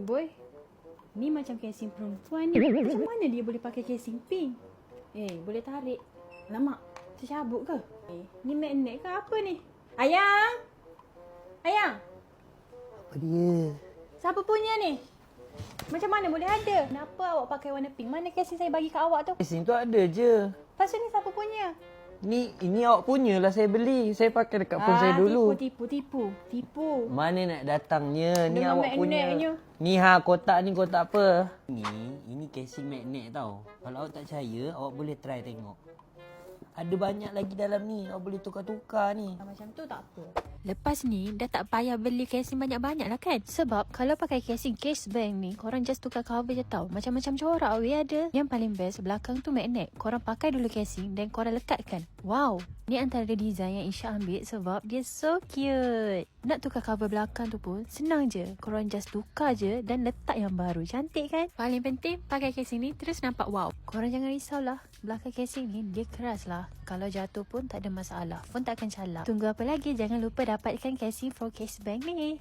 boy. Ni macam casing perempuan ni. Macam mana dia boleh pakai casing pink? Boleh tarik. Lama. Tercabut ke? Ni magnet ke apa ni? Ayang! Ayang! Apa dia? Siapa punya ni? Macam mana boleh ada? Kenapa awak pakai warna pink? Mana casing saya bagi kat awak tu? Casing tu ada je. Lepas tu ni siapa punya? Ini awak punya lah, saya beli. Saya pakai dekat phone saya dulu. Tipu. Mana nak datangnya? Ni Dengan awak punya. magnetnya. Ni kotak ni kotak apa? Ini casing magnet tau. Kalau awak tak percaya, awak boleh try tengok. Ada banyak lagi dalam ni. Awak boleh tukar-tukar ni. Macam tu tak apa. Lepas ni, dah tak payah beli casing banyak-banyak lah kan? Sebab kalau pakai casing case bank ni, korang just tukar cover je tau. Macam-macam corak weh ada. Yang paling best, belakang tu magnet. Korang pakai dulu casing dan korang lekatkan. Wow! Ni antara design yang Isha ambil sebab dia so cute. Nak tukar cover belakang tu pun senang je. Korang just tukar je dan letak yang baru. Cantik kan? Paling penting, pakai casing ni terus nampak wow. Korang jangan risaulah. Belakang casing ni dia keras lah. Kalau jatuh pun tak ada masalah. Phone tak akan calap. Tunggu apa lagi? Jangan lupa dapatkan casing for case bank ni.